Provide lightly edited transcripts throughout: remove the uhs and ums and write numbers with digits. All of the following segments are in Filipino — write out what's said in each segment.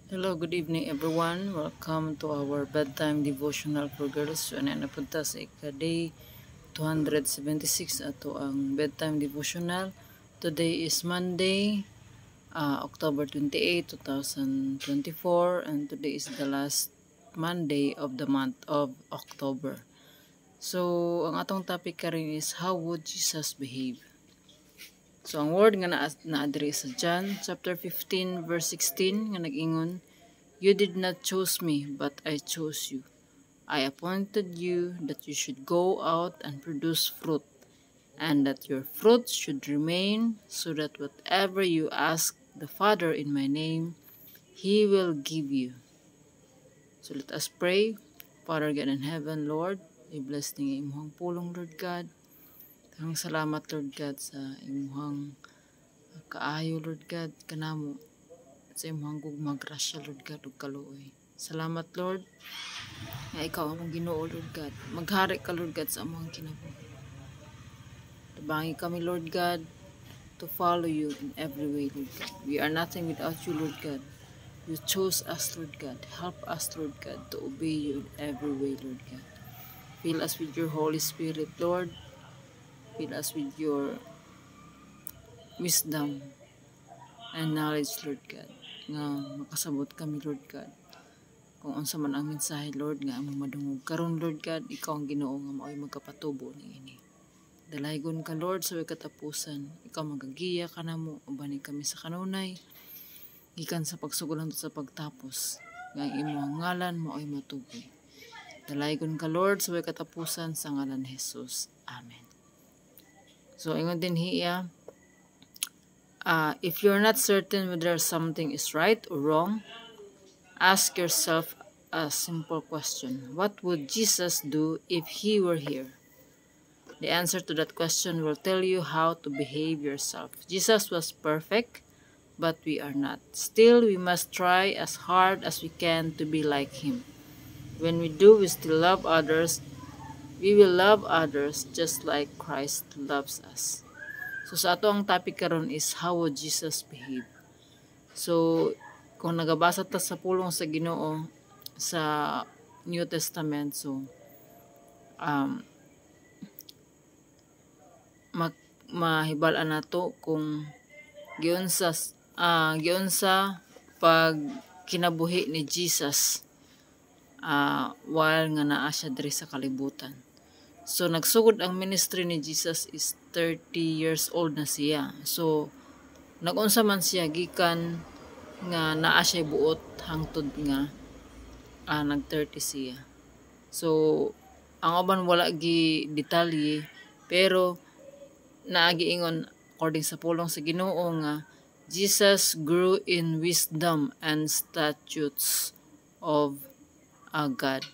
Hello, good evening everyone. Welcome to our bedtime devotional for girls. So, napunta sa ika-day 276 ato ang bedtime devotional. Today is Monday, October 28, 2024, and today is the last Monday of the month of October. So, ang atong topic karon is how would Jesus behave? So, ang word nga na-address sa John chapter 15 verse 16 nga nag-ingon, "You did not choose me, but I chose you. I appointed you that you should go out and produce fruit, and that your fruit should remain, so that whatever you ask the Father in my name, He will give you." So let us pray. Father God in heaven, Lord, i-bless ni imuhang pulong, Lord God. Ang salamat, Lord God, sa imuhang kaayo, Lord God, kanamo sa imuhang gugmang grasya, Lord God, ug kaluoy. Salamat, Lord, nga ikaw among Ginoo, Lord God. Maghari ka, Lord God, sa among kinabuhi. Tabangi kami, Lord God, to follow you in every way, Lord God. We are nothing without you, Lord God. You chose us, Lord God. Help us, Lord God, to obey you in every way, Lord God. Fill us with your Holy Spirit, Lord. Fill us with your wisdom and knowledge, Lord God. Nga makasabot kami, Lord God. Kung unsa man ang mensahe, Lord, nga among madungog. Karon, Lord God, ikaw ang Ginoo nga mao'y magkapatubo ni ini. Dalaygon ka, Lord, sa way katapusan. Ikaw magagiya ka na mo. Ubanin kami sa kanunay. Gikan sa pagsugulan sa pagtapos. Nga ang imong ngalan mao'y matuboy. Dalaygon ka, Lord, sa way katapusan sa ngalan ni Jesus. Amen. So, ingon din hiya, if you're not certain whether something is right or wrong, ask yourself a simple question. What would Jesus do if he were here? The answer to that question will tell you how to behave yourself. Jesus was perfect, but we are not. Still, we must try as hard as we can to be like him. When we do, we still love others. We will love others just like Christ loves us. So sa ato ang topic karon is how would Jesus behave? So kung nagabasa ta sa pulong sa Ginoo sa New Testament, so mahibal-an nato kung giunsa pag kinabuhi ni Jesus while nga naa siya diri sa kalibutan. So nagsugod ang ministry ni Jesus is 30 years old na siya. So nagunsa man siya gikan nga naa siya buot hangtod nga nag 30 siya. So ang uban wala gi detalye, pero naagiingon according sa pulong sa Ginoo nga Jesus grew in wisdom and statutes of God.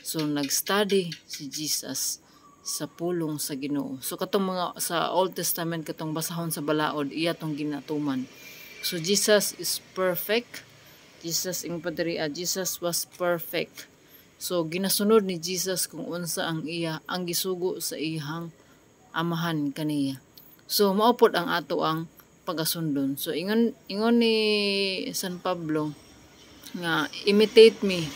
So nag-study si Jesus sa pulong sa Ginoo. So katong mga sa Old Testament katong basahon sa balaod, iya tong ginatuman. So Jesus is perfect. Jesus Jesus was perfect. So ginasunod ni Jesus kung unsa ang ang gisugo sa iyang amahan kaniya. So mao pod ang ato ang pagasundon. So ingon ni San Pablo nga imitate me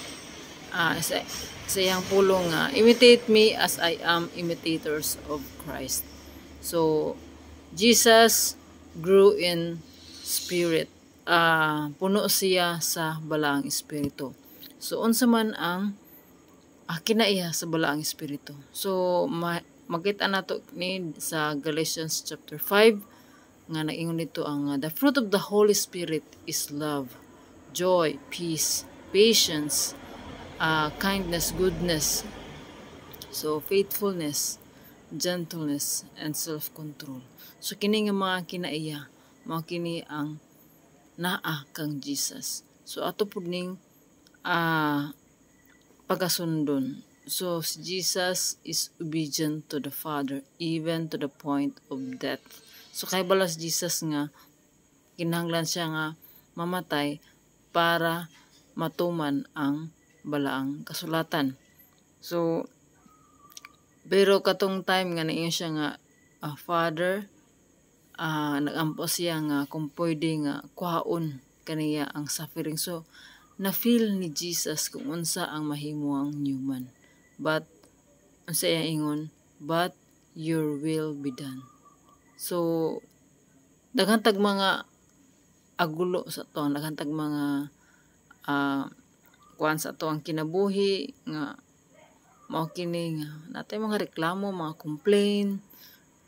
sa iyang pulong nga imitate me as I am imitators of Christ. So Jesus grew in spirit. Puno siya sa balaang espiritu. So unsa man ang kinaiya sa balaang espiritu. So makita nato ni sa Galatians chapter 5 nga naingon dito ang the fruit of the Holy Spirit is love, joy, peace, patience, kindness, goodness, so faithfulness, gentleness, and self-control. So kini nga mga kinaiya, mga kini ang naa kang Jesus. So ato pud ning pagasundon. So si Jesus is obedient to the Father even to the point of death. So kay balas Jesus nga kinahanglan siya nga mamatay para matuman ang balaang kasulatan. So pero katong time nga naingon siya nga Father, nagampo siya nga kung pwede nga kuhaon kaniya ang suffering. So na feel ni Jesus kung unsa ang mahimuang human. But unsa iyang ingon, but your will be done. So daghang tag mga agulo sa to, daghang tag mga kuan sa to ang kinabuhi nga mao kini nga natay mga reklamo, mga complain,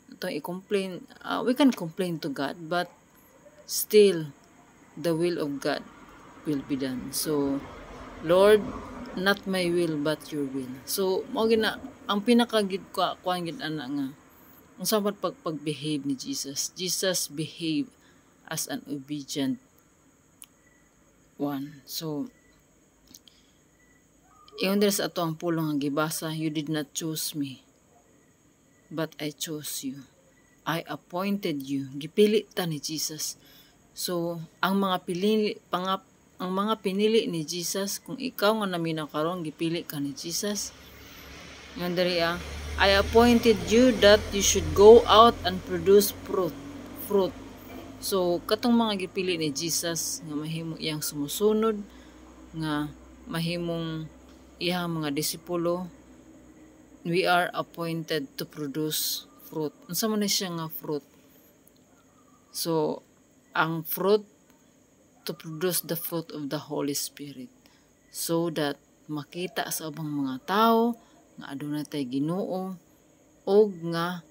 itong i-complain, we can complain to God, but still the will of God will be done. So Lord, not my will but your will. So mao gina ang pinakagid ko kuan gid ana nga unsa man pag-behave ni Jesus. Jesus behave as an obedient one. So iyon sa ato ang pulong nga gibasa, you did not choose me, but I chose you. I appointed you. Gipili ta ni Jesus. So ang mga pinili ni Jesus, kung ikaw nga naminaw karon gipili ka ni Jesus. Nga diri I appointed you that you should go out and produce fruit. So katong mga gipili ni Jesus nga mahimo iyang sumusunod, nga mahimong iyang mga disipulo, we are appointed to produce fruit. Unsa man siya nga fruit? So ang fruit, to produce the fruit of the Holy Spirit, so that makita sa ubang mga tao nga adunay tay Ginoo o nga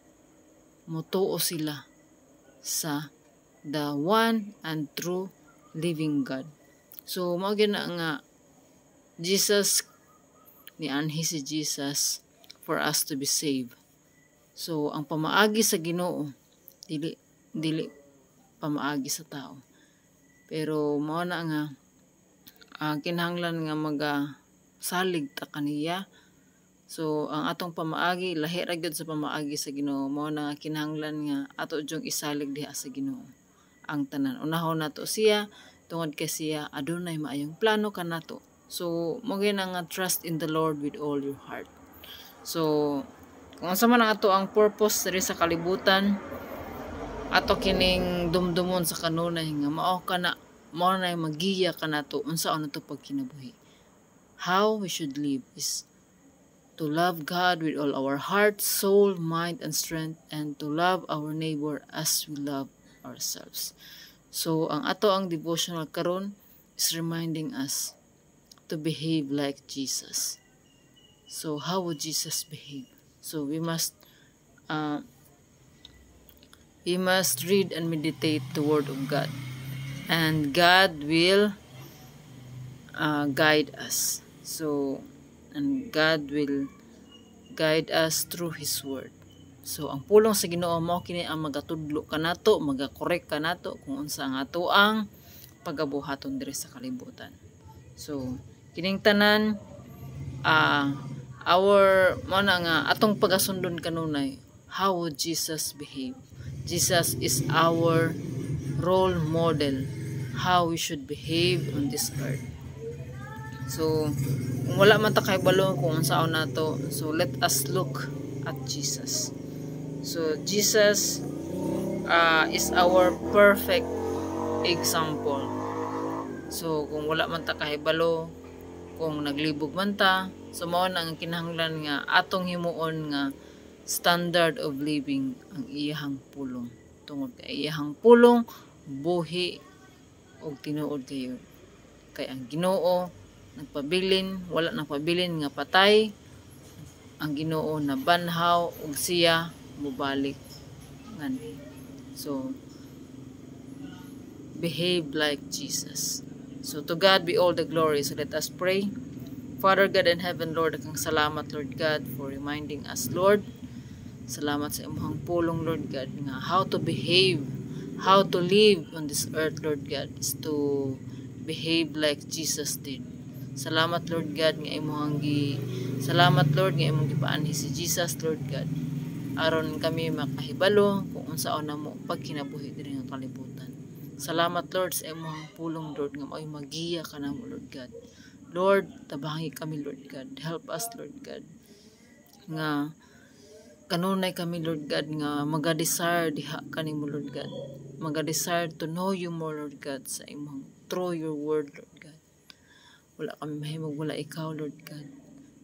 motuo sila sa the one and true living God. So mao gina nga Jesus ni anhi si Jesus for us to be saved. So ang pamaagi sa Ginoo dili pamaagi sa tao. Pero mao na nga kinahanglan nga salig ta kaniya. So ang atong pamaagi lahi ra gyud sa pamaagi sa Ginoo. Mao na nga kinahanglan nga ato jung isalig diha sa Ginoo ang tanan. Unahon nato siya tungod kay siya adunay maayong plano kanato. So mo nga trust in the Lord with all your heart. So kung asa man ato ang purpose diri sa kalibutan, ato kining dumdumon sa kanunay nga mao na magiya kanato unsaon nato pagkinabuhi. How we should live is to love God with all our heart, soul, mind, and strength, and to love our neighbor as we love ourselves. So ang ato ang devotional karon is reminding us to behave like Jesus. So how would Jesus behave? So we must read and meditate the Word of God, and God will guide us. So and God will guide us through His Word. So ang pulong sa Ginoo mao kini ang magatudlo kanato, magakorek kanato kung unsa ang ato ang pagabuhaton diri sa kalibutan. So kining tanan mao na nga atong pagasundon kanunay, how would Jesus behave? Jesus is our role model, how we should behave on this earth. So kung wala man ta kay balo kung unsaon nato, so let us look at Jesus. So Jesus is our perfect example. So kung wala man ta kay balo, kung naglibog man ta, so mao na ang kinahanglan nga atong himuon nga standard of living ang iyahang pulong. Tungod kay iyahang pulong buhi og tinuod kayo. Kay ang Ginoo nagpabilin, wala nagpabilin nga patay. Ang Ginoo na banhaw og siya mubalik ngani. So behave like Jesus. So to God be all the glory. So let us pray. Father God in heaven, Lord, akong salamat, Lord God, for reminding us, Lord. Salamat sa imong pulong, Lord God, nga how to behave, how to live on this earth, Lord God, is to behave like Jesus did. Salamat, Lord God, nga salamat, Lord, nga imong gipaanhi si Jesus, Lord God. Aron kami makahibalo kung unsaon namo pagkinabuhi diri nga kalibutan. Salamat, Lord, sa imong pulong, Lord, nga mao'y magiya kanamo, Lord God. Lord, tabangi kami, Lord God. Help us, Lord God. Nga kanunay kami, Lord God, nga maga-desire diha kanimo, Lord God. Maga-desire to know you more, Lord God, sa imong through your word, Lord God. Wala kami mahimog wala ikaw, Lord God.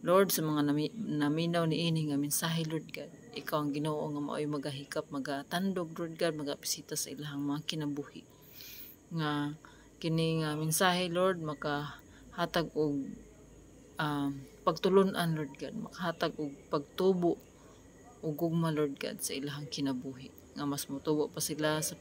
Lord, sa mga naminaw ni ini nga mensahe, Lord God, ikaw ang Ginoo nga maoy magahikap, magatandog, Lord God, magapisita sa ilahang mga kinabuhi. Nga kini nga mensahe, Lord, makahatag og pagtulunan, Lord God, makahatag og pagtubo ug gugma, Lord God, sa ilahang kinabuhi. Nga mas motubo pa sila sa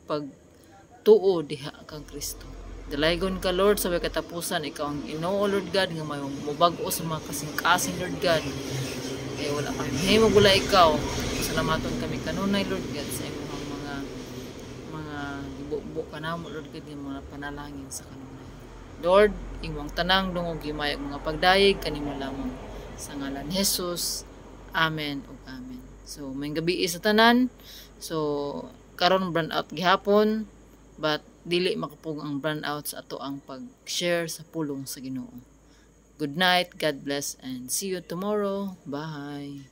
pagtuo diha kang Kristo. Dalaygon ka, Lord, sa way katapusan, ikaw ang Ginoo, Lord God, nga may mubag-o sa mga kasing-kasing, Lord God. Kaya wala kami mahimog wala ikaw. Salamaton kami kanunay, Lord God, sa imong mga gibubo ka namo, Lord God, yung mga panalangin sa kanunay. Lord, imong tanang dungog gimayag mga pagdayeg kanimo lamang sa ngalan ni Jesus. Amen ug amen. So may gabi sa tanan. So karon brand out gihapon, but dili makapug ang brand out sa ato ang pag-share sa pulong sa Ginoo. Good night, God bless, and see you tomorrow. Bye.